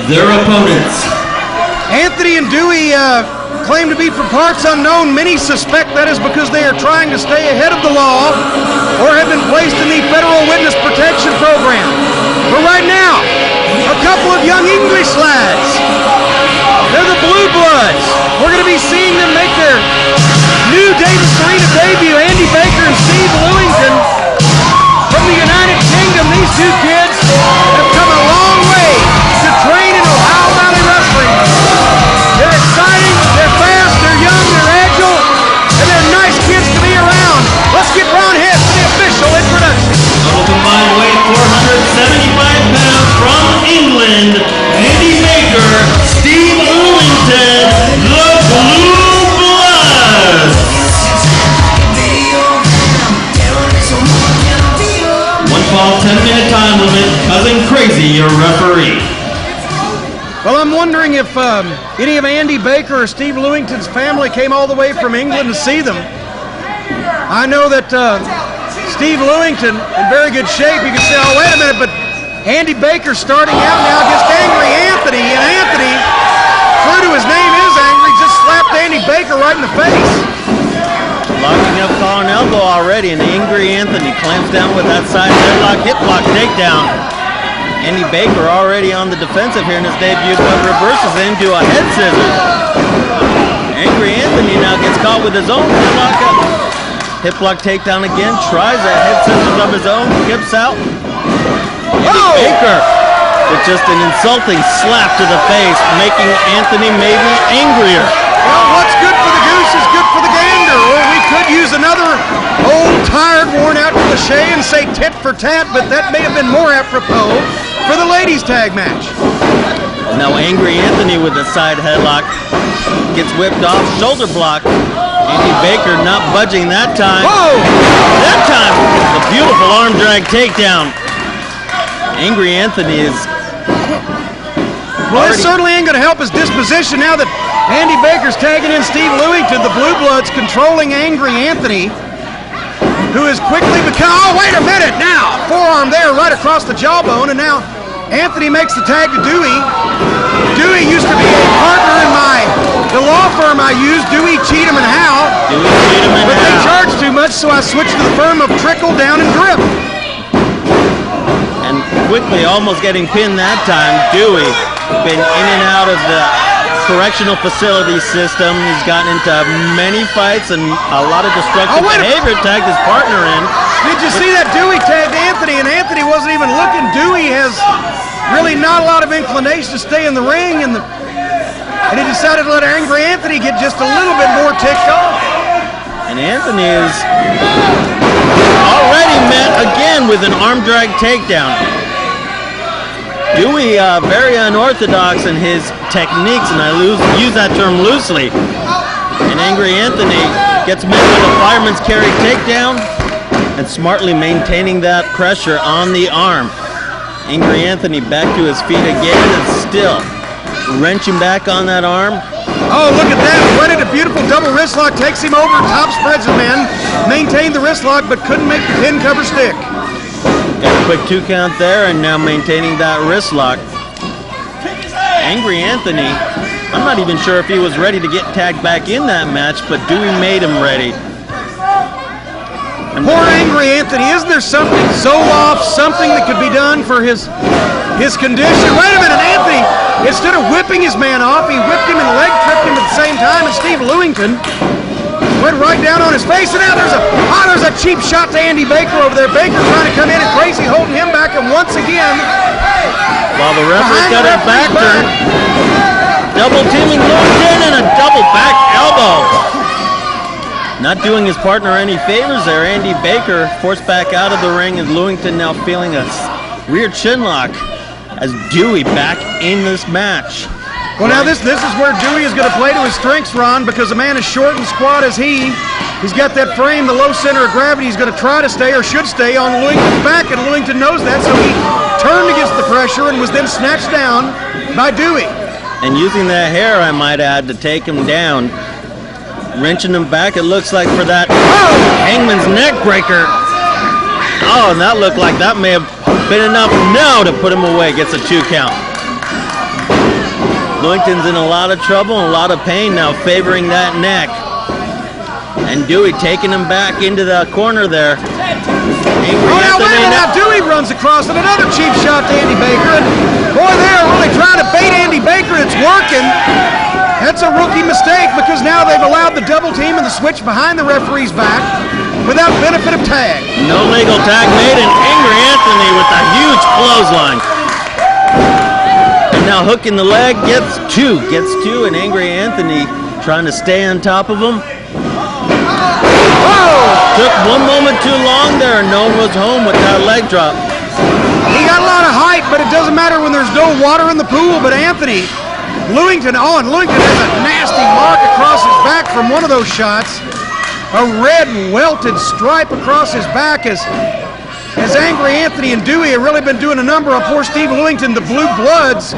Their opponents. Anthony and Dewey claim to be from parts unknown. Many suspect that is because they are trying to stay ahead of the law or have been placed in the Federal Witness Protection Program. But right now, a couple of young English lads. They're the Blue Bloods. We're going to be seeing them make their new Davis Arena debut. Andy Baker and Steve Lewington from the United Kingdom. These two kids have come a long way to train in Ohio Valley Wrestling. They're exciting, they're fast, they're young, they're agile, and they're nice kids to be around. Let's get Ron Hess for the official introduction. Total combined weight 475 pounds from England, Andy Baker, Steve Lewington, the Blue Bloods. 1 fall, 10-minute time limit. Cousin Crazy, your referee. Well, I'm wondering if any of Andy Baker or Steve Lewington's family came all the way from England to see them. I know that Steve Lewington in very good shape. You can say, oh, wait a minute, but Andy Baker starting out now against Angry Anthony, and Anthony, true to his name is Angry, just slapped Andy Baker right in the face. Locking up collar and elbow already, and Angry Anthony clamps down with that side headlock, hip lock, takedown. Andy Baker already on the defensive here in his debut, but reverses into a head scissors. Angry Anthony now gets caught with his own headlock up. Hip lock takedown again, tries a head scissors of his own, kips out. Andy Baker with just an insulting slap to the face, making Anthony maybe angrier. Well, what's good for the goose is good for the gander, or we could use another old, tired, worn-out cliche and say tit for tat, but that may have been more apropos for the ladies' tag match. Now Angry Anthony with the side headlock gets whipped off, shoulder block. Andy Baker not budging that time. Whoa! That time, the beautiful arm drag takedown. Angry Anthony is... Well, it certainly ain't going to help his disposition now that Andy Baker's tagging in Steve Lewington, the Blue Bloods controlling Angry Anthony, who has quickly become, oh, wait a minute now, forearm there right across the jawbone, and now Anthony makes the tag to Dewey. Dewey used to be a partner in the law firm I used, Dewey, Cheatham, and Howe. Dewey, Cheatham, and but Howe. They charged too much, so I switched to the firm of Trickle, Down, and Drip. And quickly, almost getting pinned that time, Dewey, been in and out of the correctional facility system. He's gotten into many fights and a lot of destructive behavior, tagged his partner in. Did you see that Dewey tagged Anthony, and Anthony wasn't even looking. Dewey has really not a lot of inclination to stay in the ring, and he decided to let Angry Anthony get just a little bit more ticked off. And Anthony is already met again with an arm drag takedown. Dewey very unorthodox in his techniques, and I use that term loosely. And Angry Anthony gets met with a fireman's carry takedown and smartly maintaining that pressure on the arm. Angry Anthony back to his feet again and still wrenching back on that arm. Oh, look at that. Wedded a beautiful double wrist lock, takes him over, top spreads him in, maintained the wrist lock, but couldn't make the pin cover stick. Got a quick 2 count there, and now maintaining that wrist lock. Angry Anthony, I'm not even sure if he was ready to get tagged back in that match, but Dewey made him ready. Poor Angry Anthony, isn't there something so off, something that could be done for his condition? Wait a minute, Anthony, instead of whipping his man off, he whipped him and leg tripped him at the same time, and Steve Lewington went right down on his face, and now there's a cheap shot to Andy Baker over there. Baker trying to come in and Crazy holding him back, and once again, while the referee got it back turn, double teaming Lewington and a double back elbow. Not doing his partner any favors there. Andy Baker forced back out of the ring, and Lewington now feeling a rear chin lock as Dewey back in this match. Well, now this is where Dewey is going to play to his strengths, Ron, because a man as short and squat as he's got that frame, the low center of gravity. He's going to try to stay, or should stay, on Lewington's back, and Lewington knows that, so he turned against the pressure and was then snatched down by Dewey. And using that hair, I might add, to take him down. Wrenching him back, it looks like, for that Hangman's neck breaker. Oh, and that looked like that may have been enough now to put him away. Gets a 2 count. Lewington's in a lot of trouble and a lot of pain now, favoring that neck. And Dewey taking him back into the corner there. Now Dewey runs across and another cheap shot to Andy Baker. And boy, they're really trying to bait Andy Baker. It's working. That's a rookie mistake, because now they've allowed the double team and the switch behind the referee's back without benefit of tag. No legal tag made, and Angry Anthony with a huge clothesline. And now hooking the leg, gets two, and Angry Anthony trying to stay on top of him. Took one moment too long there, and no one was home with that leg drop. He got a lot of height, but it doesn't matter when there's no water in the pool. But Lewington has a nasty mark across his back from one of those shots. A red welted stripe across his back as Angry Anthony and Dewey have really been doing a number on poor Steve Lewington, the Blue Bloods,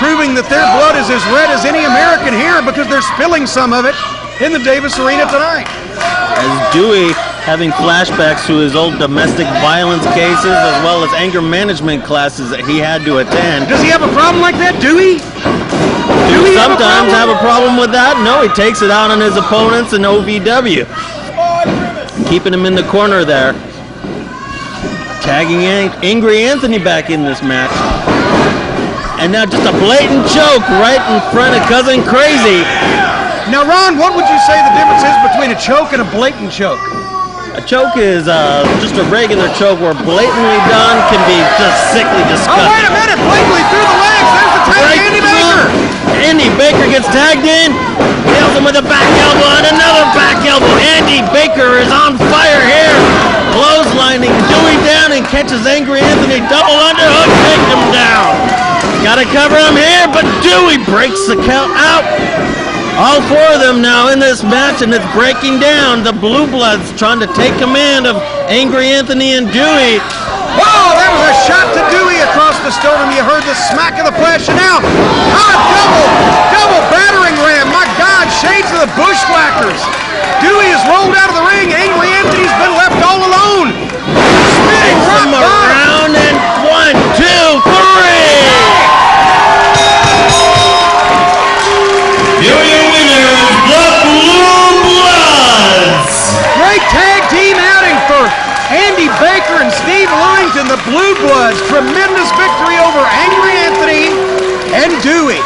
proving that their blood is as red as any American here because they're spilling some of it in the Davis Arena tonight. As Dewey having flashbacks to his old domestic violence cases as well as anger management classes that he had to attend. Does he have a problem like that, Dewey? Sometimes have a problem with that. No, he takes it out on his opponents in OVW. Keeping him in the corner there. Tagging Angry Anthony back in this match. And now just a blatant choke right in front of Cousin Crazy. Now, Ron, what would you say the difference is between a choke and a blatant choke? A choke is just a regular choke where blatantly done can be just sickly disgusting. Oh, wait a minute! Blatantly through the legs! There's the tag, Right Andy Baker! Andy Baker gets tagged in, nails him with a back elbow and another back elbow. Andy Baker is on fire here. Clotheslining Dewey down and catches Angry Anthony. Double underhook, takes him down. Gotta cover him here, but Dewey breaks the count out. All four of them now in this match, and it's breaking down. The Blue Bloods trying to take command of Angry Anthony and Dewey. Whoa, that was a shot to Dewey across the sternum. You heard the smack of the flesh, and now double battering ram. My God, shades of the Bushwhackers. Dewey is rolled out of the ring. Angry Anthony's been left all alone. Spinning rock around, and 1, 2, 3. Here are your winners, the Blue Bloods. Great tag team outing for Andy Baker and Steve Lewington, the Blue Bloods. Tremendous victory over Angry Anthony and Dewey.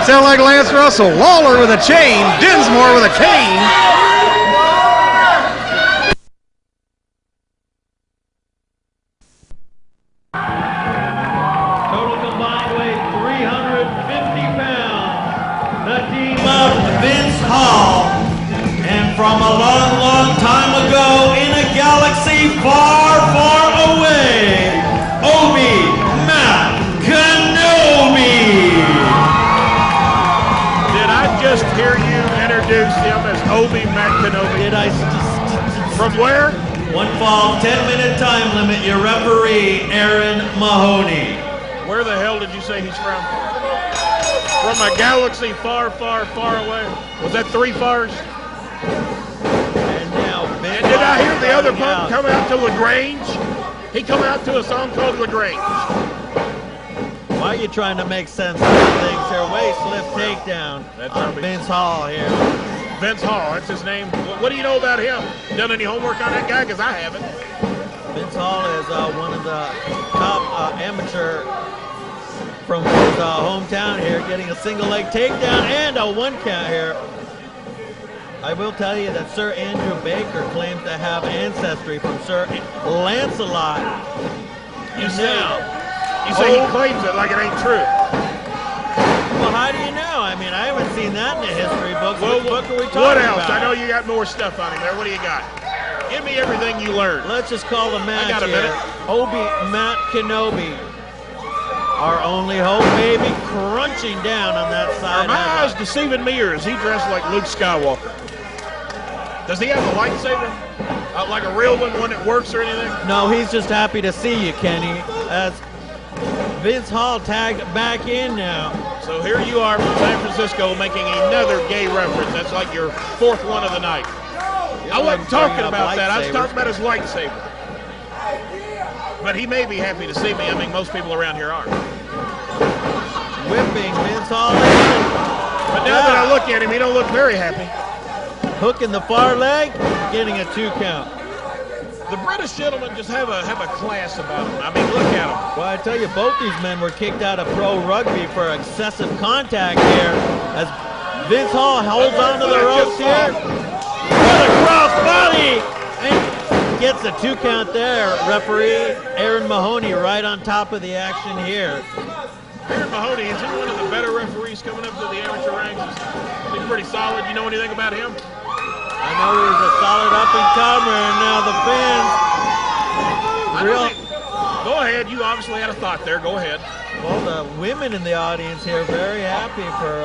Sound like Lance Russell. Lawler with a chain, Dinsmore with a cane. Total combined weight 350 pounds. The team of Vince Hall. And from a long, long time ago in a galaxy far, far away, Obi Matt Kenobi. Just hear you introduce him as Obi Matt Kenobi. Did I? From where? One fall, 10-minute time limit. Your referee, Aaron Mahoney. Where the hell did you say he's from? from a galaxy far, far, far away. Was that 3 fars? And now, and did I hear the other punk come out to LaGrange? He come out to a song called LaGrange. Why are you trying to make sense of things here? Waist lift takedown on Vince Hall here. Vince Hall, that's his name. What do you know about him? Done any homework on that guy? Because I haven't. Vince Hall is one of the top amateur from his hometown here, getting a single leg takedown and a 1 count here. I will tell you that Sir Andrew Baker claims to have ancestry from Sir Lancelot. You say he claims it like it ain't true. Well, how do you know? I mean, I haven't seen that in the history books. Well, Which book are we talking what else? about? I know you got more stuff on him there. What do you got? Give me everything you learned. Let's just call the match I got a minute. Obi Matt Kenobi. Our only hope, baby, crunching down on that side. Are my eyes deceiving me, or is he dressed like Luke Skywalker? Does he have a lightsaber? Like a real one that works or anything? No, he's just happy to see you, Kenny. As Vince Hall tagged back in now. So here you are from San Francisco making another gay reference. That's like your 4th one of the night. I wasn't talking about that. I was talking about his lightsaber. But he may be happy to see me. I mean, most people around here are. Whipping Vince Hall in. But now that I look at him, he don't look very happy. Hook in the far leg, getting a 2 count. The British gentlemen just have a class about them. I mean, look at them. Well, I tell you, both these men were kicked out of pro rugby for excessive contact here as Vince Hall holds on to the ropes here. With a cross body and gets a 2 count there. Referee Aaron Mahoney right on top of the action here. Aaron Mahoney, is he one of the better referees coming up to the amateur ranks? He's pretty solid. You know anything about him? I know he's a solid up-and-comer, and now the fans. Go ahead. You obviously had a thought there. Go ahead. Well, the women in the audience here very happy for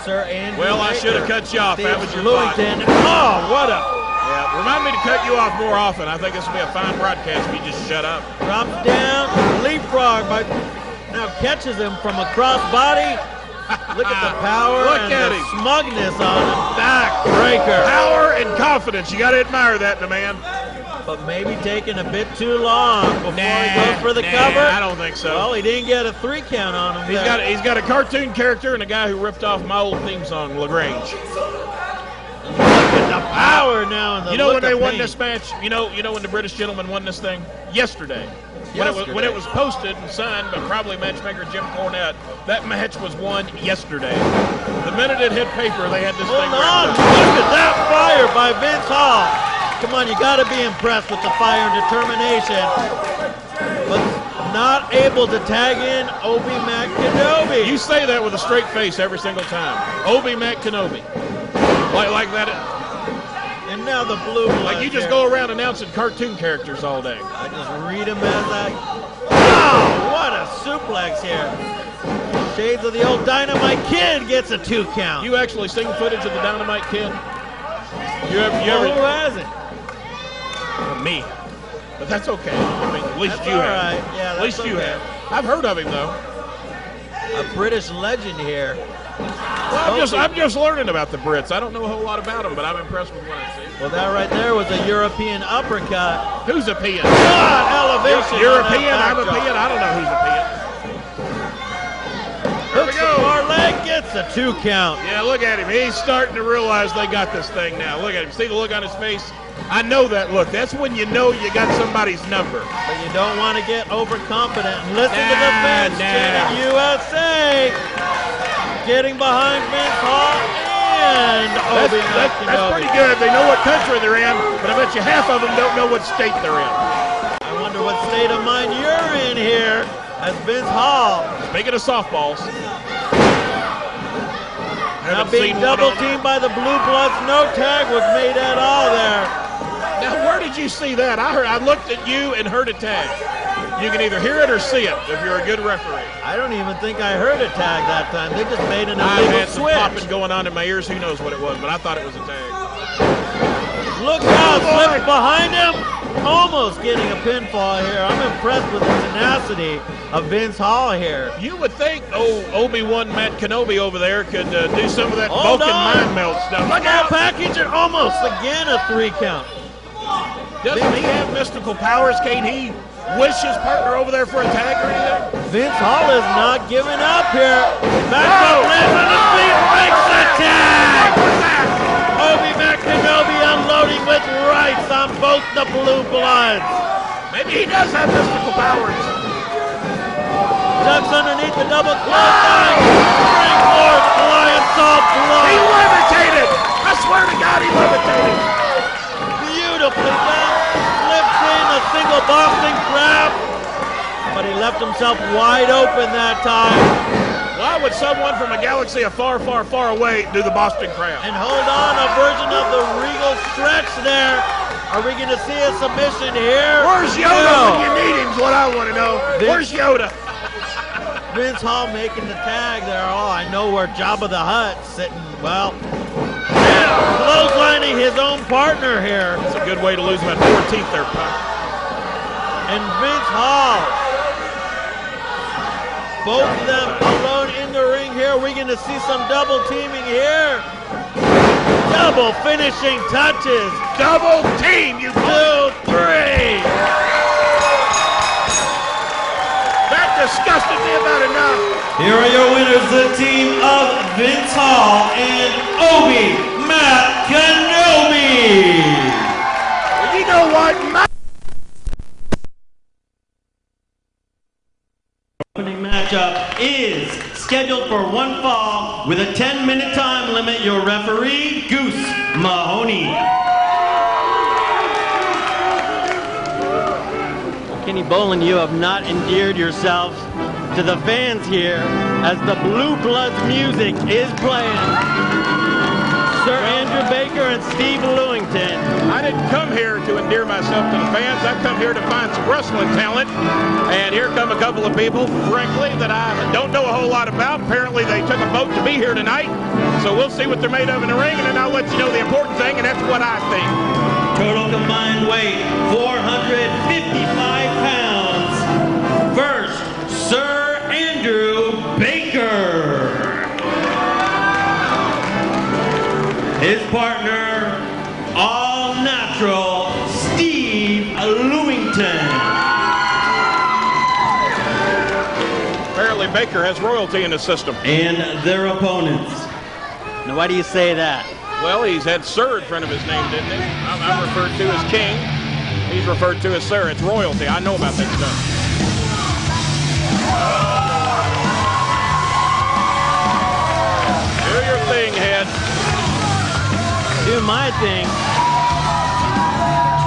Sir Andrew. Well, I should have cut you off. Steve That was your Lewington. thought. Oh, what a... Yeah, remind me to cut you off more often. I think this will be a fine broadcast if you just shut up. Drops down, leapfrog, but now catches him from a cross body. Look at the power and the smugness on him. Backbreaker. Power and confidence. You got to admire that in a man. But maybe taking a bit too long before he goes for the cover. I don't think so. Well, he didn't get a 3 count on him. He's got a cartoon character and a guy who ripped off my old theme song, LaGrange. Look at the power now. And the you know when they won this match? You know when the British gentleman won this thing? Yesterday. When it was posted and signed by probably matchmaker Jim Cornette, that match was won yesterday. The minute it hit paper, they had this thing wrapped up. Look at that fire by Vince Hall. Come on, you got to be impressed with the fire and determination. But not able to tag in Obi Matt Kenobi. You say that with a straight face every single time. Obi Matt Kenobi. Like that. And now the blue blood. Like you just go around announcing cartoon characters all day. I just read them as I... Wow, what a suplex here. Shades of the old Dynamite Kid gets a 2 count. You actually seen footage of the Dynamite Kid? Who hasn't? Me. But that's okay. I mean, at least that's you have. Right. Yeah, at least you have. I've heard of him though. A British legend here. Well, I'm just learning about the Brits. I don't know a whole lot about them, but I'm impressed with what I see. Well, that right there was a European uppercut. Who's a peon? God, elevation. European, I'm a peon. I don't know who's a peon. Hooks the far leg, gets a 2 count. Yeah, look at him. He's starting to realize they got this thing now. Look at him. See the look on his face? I know that look. That's when you know you got somebody's number. But you don't want to get overconfident. Listen to the fans chanting USA. Getting behind Vince Hall and Obi Matt Kenobi. That's pretty good. They know what country they're in, but I bet you half of them don't know what state they're in. I wonder what state of mind you're in here as Vince Hall. Speaking of softballs. Now being double teamed by the Blue Bloods. No tag was made at all there. Now where did you see that? I looked at you and heard a tag. You can either hear it or see it if you're a good referee. I don't even think I heard a tag that time. They just made an I've illegal had some switch. popping going on in my ears. Who knows what it was, but I thought it was a tag. Look out, slipped behind him. almost getting a pinfall here. I'm impressed with the tenacity of Vince Hall here. You would think Obi Matt Kenobi over there could do some of that Vulcan mind melt stuff. Look out! Package it almost again a 3 count. Doesn't he have mystical powers? Can't he wish his partner over there for a tag or anything? Vince Hall is not giving up here. Back up, lands on his feet, breaks the tag. Obi Matt Kenobi unloading with rights on both the Blue Bloods. Maybe he does have mystical powers. Ducks underneath the double clothesline. Springboard flying salt blow. He levitated. I swear to God, he levitated. Beautifully done. Slips in a single boxing grab. But he left himself wide open that time. Why would someone from a galaxy far, far, far away do the Boston Crab? And hold on, a version of the Regal stretch there. Are we going to see a submission here? Where's Yoda when you need him is what I want to know. Where's Yoda? Vince Hall making the tag there. Oh, I know where Jabba the Hutt's sitting. Well, clotheslining his own partner here. That's a good way to lose about 4 teeth there, Puck. And Vince Hall. Both of them alone in the ring here. We're going to see some double teaming here. Double finishing touches. Double team, you 2, 3. That disgusted me about enough. Here are your winners, the team of Vince Hall and Obi Matt Kenobi. Well, you know what? Opening matchup is scheduled for 1 fall with a 10-minute time limit. Your referee, Goose Mahoney. Kenny Bolin, you have not endeared yourselves to the fans here as the Blue Bloods music is playing. Sir Andrew Baker and Steve Lewington. I didn't come here to endear myself to the fans. I've come here to find some wrestling talent. And here come a couple of people, frankly, that I don't know a whole lot about. Apparently they took a boat to be here tonight. So we'll see what they're made of in the ring, and then I'll let you know the important thing, and that's what I think. Total combined weight, 455 pounds. First, Sir Andrew Baker. His partner, all natural, Steve Lewington. Apparently Baker has royalty in his system. And their opponents. Now, why do you say that? Well, he's had Sir in front of his name, didn't he? I'm referred to as King. He's referred to as Sir. It's royalty. I know about that stuff. Do your thing, head. Do my thing.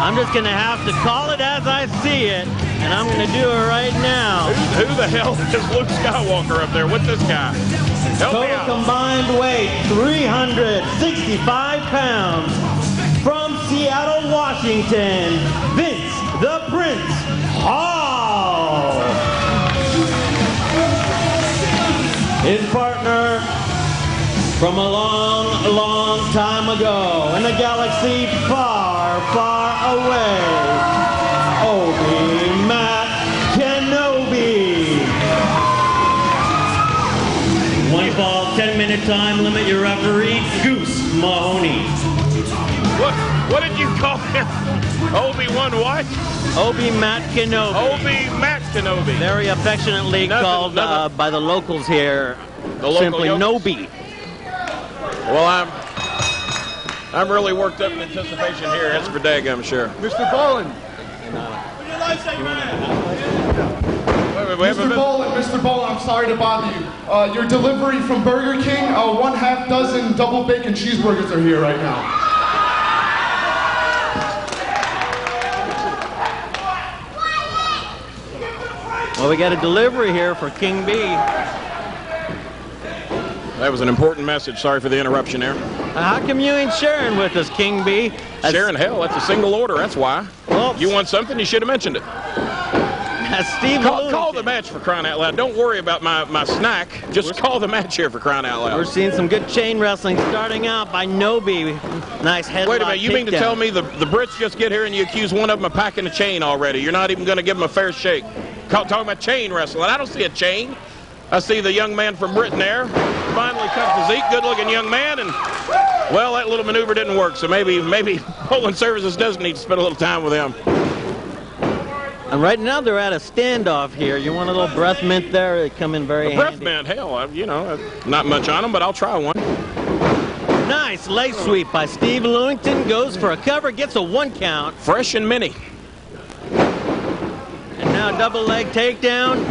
I'm just going to have to call it as I see it, and I'm going to do it right now. Who the hell is Luke Skywalker up there with this guy? Help me Total out. combined weight, 365 pounds. From Seattle, Washington, Vince the Prince Hall. His partner from a long, long time ago in a galaxy far, far away, Obi Matt Kenobi. 1 fall, 10-minute time limit. Your referee, Goose Mahoney. What did you call him? Obi-Wan what? Obi Matt Kenobi. Obi Matt Kenobi. Very affectionately called by the locals here, simply Nobi. Well, I'm really worked up in anticipation here. That's for daggum sure. Mr. Bolin. Mr. Bolin, I'm sorry to bother you. Your delivery from Burger King, 1/2 dozen double bacon cheeseburgers are here right now. Well, we got a delivery here for King B. That was an important message. Sorry for the interruption there. How come you ain't sharing with us, King B? Sharing, hell, that's a single order. That's why. Well, You want something, you should have mentioned it. as Steve Call the match for crying out loud. Don't worry about my snack. Just call the match here for crying out loud. We're seeing some good chain wrestling starting out by Kenobi. Nice headlock. Wait a minute, you mean to tell me the Brits just get here and you accuse one of them of packing a chain already? You're not even going to give them a fair shake. Talking about chain wrestling. I don't see a chain. I see the young man from Britain there. Finally cut physique, good-looking young man, and, well, that little maneuver didn't work, so maybe Poland Services does need to spend a little time with him. And right now they're at a standoff here. You want a little breath mint there? They come in very handy. Breath mint, hell, not much on them, but I'll try one. Nice leg sweep by Steve Lewington. Goes for a cover, gets a 1 count. Fresh and mini. And now double leg takedown.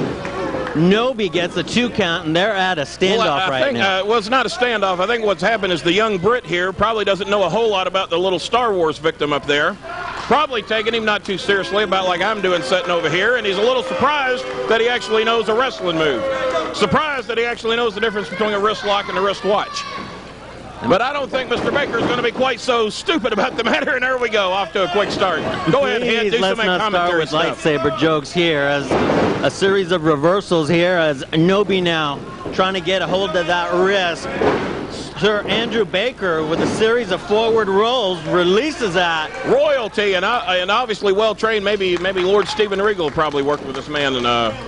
Kenobi gets a 2 count, and they're at a standoff right now. Well, it's not a standoff. I think what's happened is the young Brit here probably doesn't know a whole lot about the little Star Wars victim up there. Probably taking him not too seriously, about like I'm doing sitting over here, and he's a little surprised that he actually knows a wrestling move. Surprised that he actually knows the difference between a wrist lock and a wrist watch. But I don't think Mr. Baker is going to be quite so stupid about the matter, and there we go, off to a quick start. Go ahead, Head, do some commentary stuff. Let's not start with lightsaber jokes here, as a series of reversals here, as Kenobi now trying to get a hold of that wrist. Sir Andrew Baker, with a series of forward rolls, releases that. Royalty, and obviously well-trained. Maybe Lord Stephen Regal probably worked with this man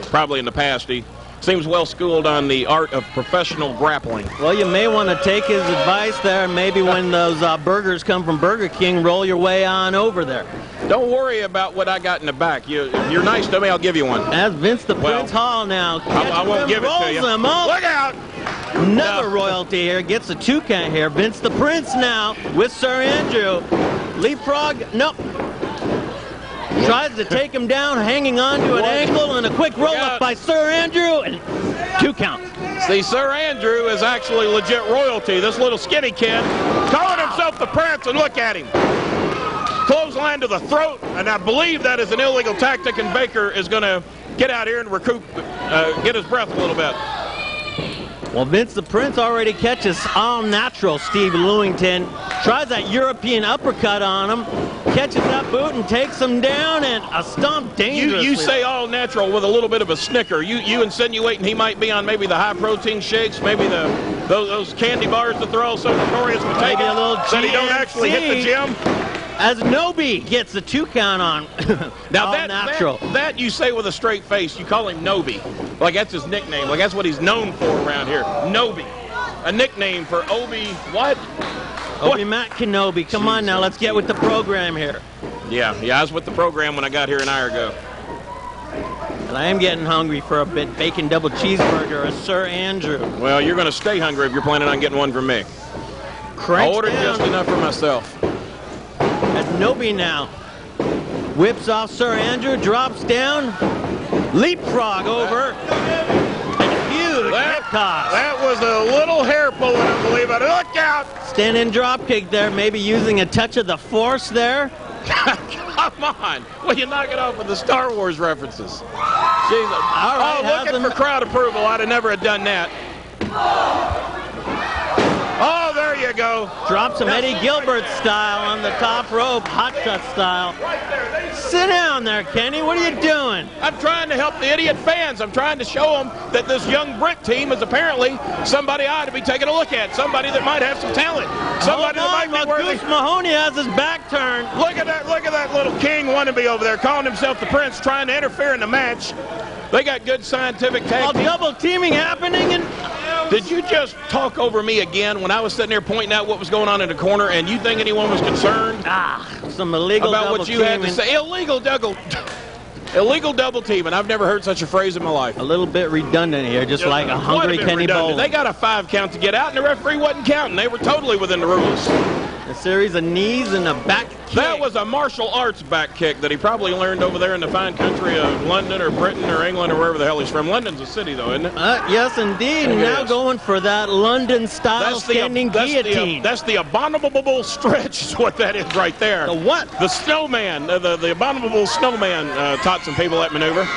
probably in the past. He seems well-schooled on the art of professional grappling. Well, you may want to take his advice there. Maybe when those burgers come from Burger King, roll your way on over there. Don't worry about what I got in the back. If you're nice to me, I'll give you one. As Vince the Prince Hall now. I won't give it to you. Him up. Look out! Another royalty here. Gets a 2 count here. Vince the Prince now with Sir Andrew. Leapfrog. Nope. Tries to take him down, hanging on to an ankle, and a quick roll-up by Sir Andrew, and 2 count. See, Sir Andrew is actually legit royalty. This little skinny kid calling himself the Prince, and look at him. Clothesline to the throat, and I believe that is an illegal tactic, and Baker is going to get out here and recoup, get his breath a little bit. Well, Vince the Prince already catches all-natural Steve Lewington. Tries that European uppercut on him. Catches that boot and takes him down, and a stomp dangerously. You say all-natural with a little bit of a snicker. You insinuating he might be on maybe the high-protein shakes, maybe those candy bars that they're all so notorious for taking, maybe a little that he don't actually hit the gym? As Kenobi gets the 2 count on. Now that you say with a straight face. You call him Nobi. Like that's his nickname. Like that's what he's known for around here. Nobi. A nickname for Obi what? Obi Matt Kenobi. Come on now, let's get with the program here. Yeah, I was with the program when I got here an hour ago. And I am getting hungry for a bacon double cheeseburger, as Sir Andrew. Well, you're going to stay hungry if you're planning on getting one from me. I ordered just enough for myself. As Kenobi now whips off Sir Andrew, drops down, leapfrog over, and a huge hip toss. That was a little hair pulling, I believe. Look out! Standing drop kick there, maybe using a touch of the force there. Come on. Well, you knock it off with the Star Wars references. Jesus. All right, looking for crowd approval. I'd have never done that. Oh, there you go. Drops some Eddie Gilbert style on the top rope, hot shot style. Sit down there, Kenny. What are you doing? I'm trying to help the idiot fans. I'm trying to show them that this young Brit team is apparently somebody I ought to be taking a look at. Somebody that might have some talent. Somebody that might be worthy. Goose Mahoney has his back turned. Look at that little king wannabe over there calling himself the Prince, trying to interfere in the match. They got good scientific tag team. Double teaming happening, and did you just talk over me again when I was sitting there pointing out what was going on in the corner, and you think anyone was concerned? Some illegal about double what you had to say. Illegal double team, and I've never heard such a phrase in my life. A little bit redundant here, just like a hungry Kenny Bolin. They got a 5 count to get out, and the referee wasn't counting. They were totally within the rules. A series of knees and a back kick. That was a martial arts back kick that he probably learned over there in the fine country of London or Britain or England or wherever the hell he's from. London's a city, though, isn't it? Yes, indeed. Now going for that London-style standing guillotine. That's the abominable stretch is what that is right there. The what? The snowman. The abominable snowman taught some people that maneuver.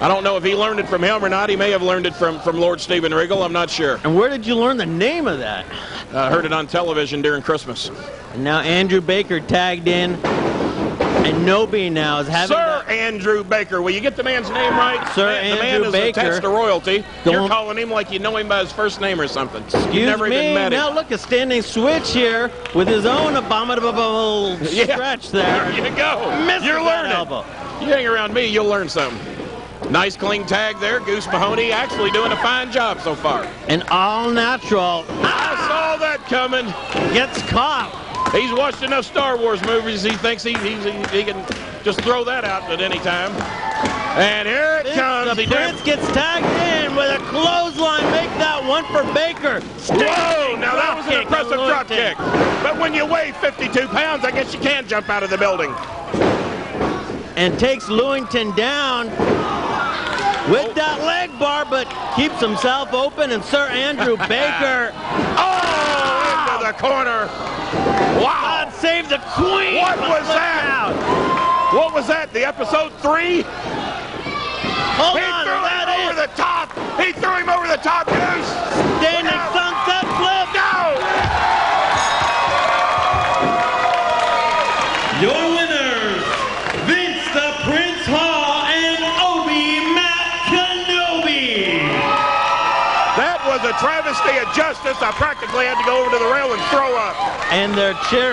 I don't know if he learned it from him or not. He may have learned it from Lord Stephen Regal. I'm not sure. And where did you learn the name of that? I heard it on television during Christmas. And now Andrew Baker tagged in. And Kenobi now is having Sir Andrew Baker. Will you get the man's name right? Sir The man Andrew is Baker. attached to royalty. You're Don't- calling him like you know him by his first name or something. Excuse You've never even me. met him. Now look, a standing switch here with his own abominable stretch there. There you go. Misses You're that learning. elbow. You hang around me, you'll learn something. Nice clean tag there. Goose Mahoney actually doing a fine job so far. An all natural I saw that coming. gets caught. He's watched enough Star Wars movies. He thinks he can just throw that out at any time. And here it comes. The Prince gets tagged in with a clothesline. Make that one for Baker. Whoa, now that was an impressive drop kick. kick. But when you weigh 52 pounds, I guess you can jump out of the building. And takes Lewington down with that leg bar, but keeps himself open. And Sir Andrew Baker. Oh, into the corner. Wow. God save the Queen. What but was look that? out. What was that? The episode 3? Hold He on, threw that him over is the top. He threw him over the top, Goose. standing sunset flip. No. Your winners, Vince the Prince Hall and Obi Matt Kenobi. That was a travesty of justice. I practically had to go over to the rail and throw up. And their chair